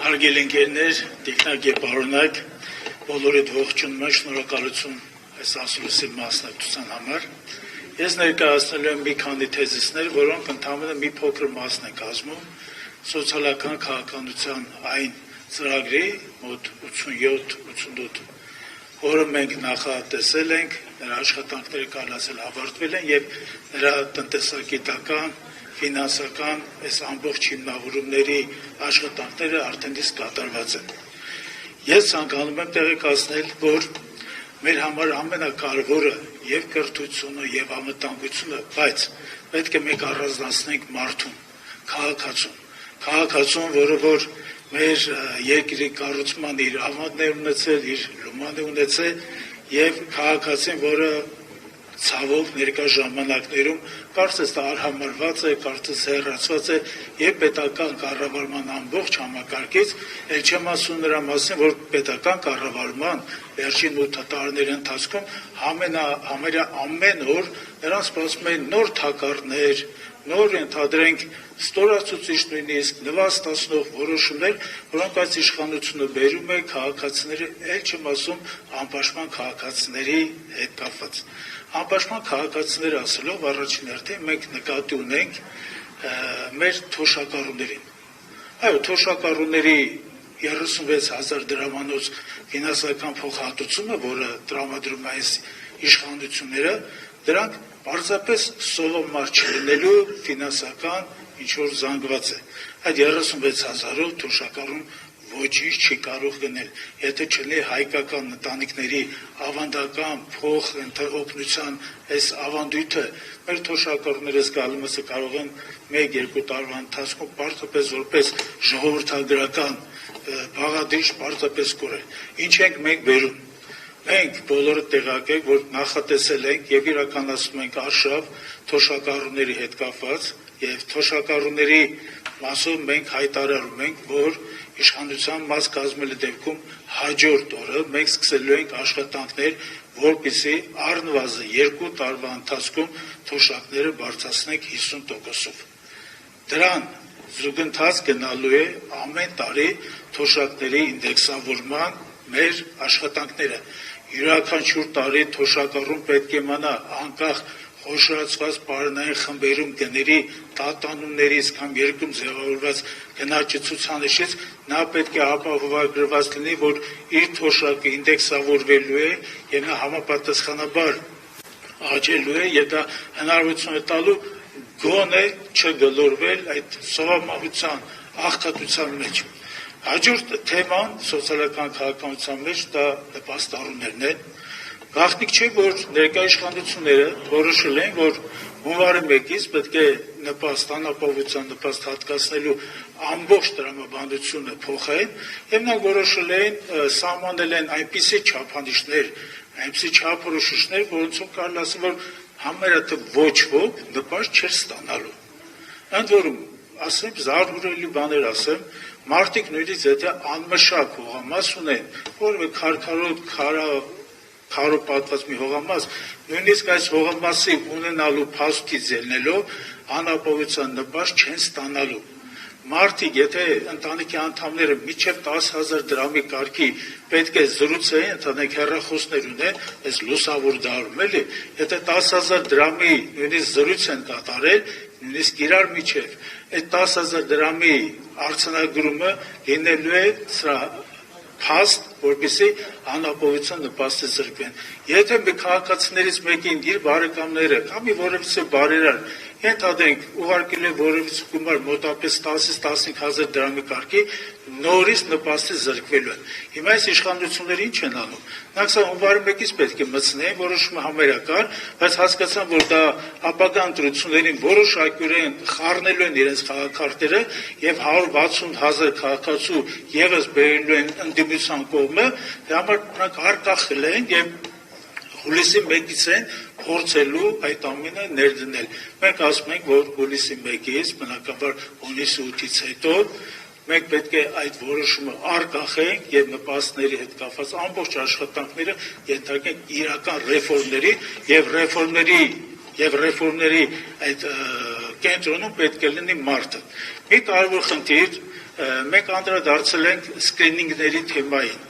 Հարգելի ընկերներ, տիկնակ եւ պարոնակ, բոլորիդ ողջունում եմ, շնորհակալություն այս ասուլիսի մասնակցության համար։ Ես ներկայացնելու եմ մի քանի թեզիսներ, որոնք ընդհանրապես մի փոքր մասն են կազմում սոցիալական քաղաքականության այն ծրագրի մոտ 87-88, որը մենք նախատեսել ենք, նրա աշխատանքները կարողացել ավարտվել են եւ նրա տնտեսագիտական, ֆինանսական այս ամբողջ հիմնավորումների աշխատանքները արդեն իսկ կատարված են։ Ես ցանկանում եմ տեղեկացնել, որ մեր համար ամենակարևորը եւ կրթությունը եւ անվտանգությունը, բայց պետք է մենք առանձնացնենք մարդուն, քաղաքացուն, որը որ մեր երկրի կառուցման իր ավանդներ ունեցել, իր լուման է ունեցել եւ քաղաքացին, որը ցավոք ներկա ժամանակներում կարծես դա արհամարված է, կարծես հեռացված է եւ պետական կառավարման ամբողջ համակարգից, ել չեմ ասում նրա մասին, որ պետական կառավարման վերջին 8 տարիների ընթացքում համարյա ամեն օր նրանց սպասում են նոր թակարդներ, նոր ընդհանրենք ստորացուցիչ նույնիսկ նվաստացնող որոշումներ, որոնք այս իշխանությունը բերում է քաղաքացիների, ել չեմ ասում անպաշտպան քաղաքացիների հետ կապված։ Անպաշտպան քաղաքացիները ասելով առաջին հերթին մենք նկատի ունենք մեր թոշակառուներին։ Այո, թոշակառուների 36,000 դրամանոց ֆինանսական փոխհատուցումը, որը տրամադրում է այս իշխանությունները, դրանք պարզապես սովորմար չլինելու ֆինանսական ինչ-որ զանգված է։ Այդ 36,000-ով թոշակառուն ոչինչ չի կարող գնել, եթե չլինի հայկական ընտանիքների ավանդական փող օգնության այս ավանդույթը, մեր թոշակառուները զգալումս կարող են 1-2 տարվա ընթացքում պարզապես որպես ժողովրդագրական բաղադրիչ պարզապես կորել։ Ինչ ենք մենք բերում։ Մենք բոլորը տեղյակ ենք, որ նախատեսել ենք եւ իրականացնում ենք արշավ թոշակառուների հետ կապված եւ թոշակառուների մասով մենք հայտարարում ենք, որ իշխանության մաս կազմելու դեպքում հաջորդ օրը մենք սկսելու ենք աշխատանքներ, որպեսզի առնվազն 2 տարվա ընթացքում թոշակները բարձրացնենք 50%-ով։ Դրան զուգընթաց գնալու է ամեն տարի թոշակների ինդեքսավորման մեր աշխատանքները։ Յուրաքանչյուր տարի թոշակառուն պետք է իմանա անկախ խոշորացված պարենային խմբերում գների տատանումներից կամ երկում ձևավորված գնաճի ցուցանիշից նա պետք է ապահովագրված լինի, որ իր թոշակը ինդեքսավորվելու է եւ նա համապատասխանաբար աճելու է եւ դա հնարավորություն է տալու գոնե չգլորվել այդ սովամահության աղքատության մեջ։ Հաջորդ թեման սոցիալական քաղաքականության մեջ դա նպաստառուներն են։ Գաղտնիք չէ, որ ներկա իշխանությունները որոշել են, որ հունվարի 1-ից պետք է անապահովության նպաստ հատկացնելու ամբողջ տրամաբանդությունը փոխեն, եւ նա որոշել են սահմանել են այնպիսի չափանիշներ, այնպիսի չափորոշիչներ, որոնցով կարող ասել, որ համարյա ոչ ոք նպաստ չէր ստանալու։ Ընդ որում, ասեմ, զարհուրելի բաներ ասեմ, մարդիկ նույնիսկ եթե անմշակ հողամաս ունեն, որևէ քարոպատված մի հողամաս, նույնիսկ այս հողամասի ունենալու փաստից ելնելով անապահովության նպաստ չեն ստանալու։ Մարդիկ, եթե ընտանիքի անդամները մինչև 10,000 դրամի կարգի պետք է զրուցեին, ընդհանրենք հեռախոսներ ունեն, այս լուսավոր դարում էլի, եթե 10,000 դրամի նույնիսկ զրույց են կատարել, նույնիսկ իրար միջև, այդ 10,000 դրամի արձանագրումը լինելու է փաստ, որպեսզի անապահովության նպաստը զրկվեն։ Եթե մի քաղաքացիներից մեկին իր բարեկամները կամ որևէ բարերար ենթադրենք ուղարկել է որևէ գումար մոտավորապես 10-15,000 դրամի կարգի, նորից նպաստի զրկվելու են։ Հիմա այս իշխանությունները ինչ են անում։ Նրանք սա հունվարի 1-ից պետք է մտցնեն, որոշումը համերական, բայց հասկացան, որ դա ապագա ընտրություններին որոշակյորեն խառնելու են իրենց քաղաքարտերը եւ 160,000 քաղաքացու եւս բերելու են ընդդիմության կողմը, դրա համար նրանք արկախել են եւ հուլիսի 1-ից են փորձելու այդ ամենը ներդնել։ Մենք ասում ենք, որ հուլիսի 1-ից, բնականաբար հունիսի 8-ից հետո մենք պետք է այդ որոշումը արկախենք եւ նպաստների հետ կապված ամբողջ աշխատանքները ենթարկենք իրական ռեֆորմների եւ ռեֆորմների այդ կենտրոնում պետք է լինի մարդը։ Մի կարևոր խնդիր մենք անդրադարձել ենք սկրինինգների թեմային։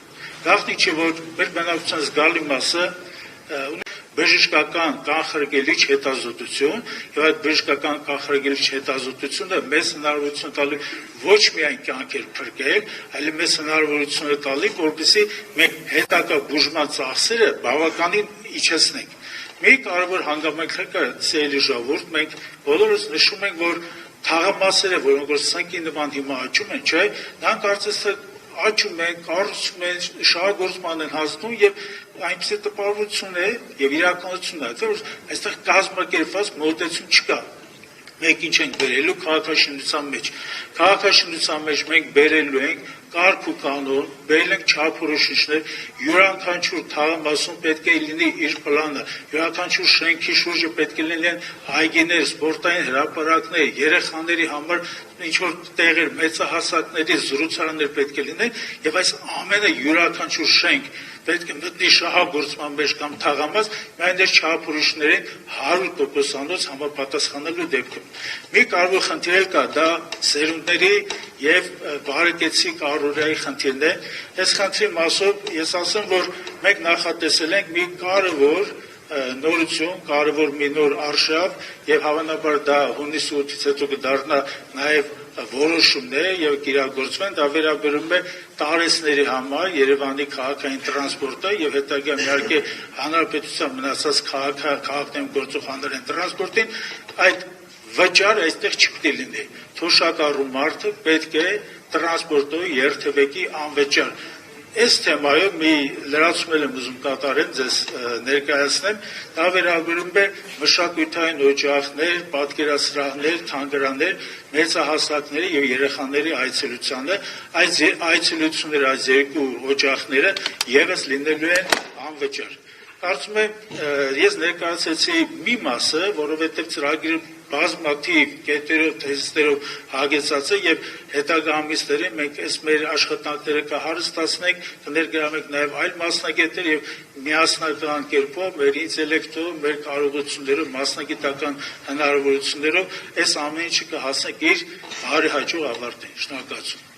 Գաղտնի չէ, որ մեր բնակչության զգալի մասը բժշկական կանխարգելիչ հետազոտություն, եւ այդ բժշկական կանխարգելիչ հետազոտությունը մեզ հնարավորություն տալու ոչ միայն կյանքեր փրկել, այլ մեզ հնարավորություն է տալի, որպեսզի մենք հետագա բուժման ծախսերը բավականին իջեցնենք։ Մի կարևոր հանգամանք կա սիրելի ժողովուրդ, մենք բոլորս նշում ենք, որ թաղամասերը, որոնք որ սնկի նման հիմա աճում են, չէ, նրանք կարծես թե աճում են, կառուցում են, շահագործման են հասնում եւ այնպիսի տպավորություն է եւ իրականություն է, որ այստեղ կազմակերպված մոտեցում չկա։ Մենք ինչ ենք բերելու քաղաքաշինության մեջ։ Քաղաքաշինության մեջ մենք բերելու ենք կարգ ու կանոն, բերել ենք չափորոշիչներ, յուրաքանչյուր թաղամասում պետք է լինի իր պլանը, յուրաքանչյուր շենքի շուրջը պետք է լինեն այգիներ, սպորտային հրապարակներ, երեխաների համար ինչ-որ տեղեր, մեծահասակների զրուցարաններ պետք է լինեն, եւ այս ամենը յուրաքանչյուր շենք պետք է մտնի շահագործման մեջ կամ թաղամաս, միայն դեր չափորոշիչներին 100% համապատասխանելու դեպքում։ Մի կարևոր խնդիր կա, դա սերունդների եւ բարեկեցիկ առօրյայի խնդիրն է։ Այս խնդրի մասով ես ասեմ, որ մենք նախատեսել ենք մի կարևոր նորություն, կարևոր մի նոր արշավ եւ հավանաբար դա հունիսի 8-ից հետո կդառնա նաեւ որոշումներ եւ կիրագործվեն, դա վերաբերում է տարեցների համար Երևանի քաղաքային տրանսպորտը եւ հետագա իհարկե հանրապետության մնացած քաղաքներում գործող հանրային տրանսպորտին, այդ վճարը այստեղ չպետք է լինի։ Թոշակառու մարդը պետք է տրանսպորտի երթևեկի անվճար։ Այս թեմայով մի լրացում եմ ուզում կատարել, ձեզ ներկայացնեմ, դա վերաբերում է մշակութային օջախներ, պատկերասրահներ, թանգարաններ, մեծահասակների եւ երեխաների այցելությանը, այս այցելությունները, այս երկու օջախները եւս լինելու են անվճար։ Կարծում եմ, ես ներկայացրեցի մի մասը, որովհետեւ ծրագիրը բազմաթիվ կետերով, թեզիսներով հագեցած է եւ հետագա ամիսներին մենք այս մեր աշխատանքները կհարստացնենք, կներկայանանք նաեւ այլ մասնագետներ եւ միասնական կերպով մեր ինտելեկտով, մեր կարողություններով, մասնագիտական հնարավորություններով այս ամեն ինչը կհասնենք իր բարեհաջող ավարտին։ Շնորհակալություն։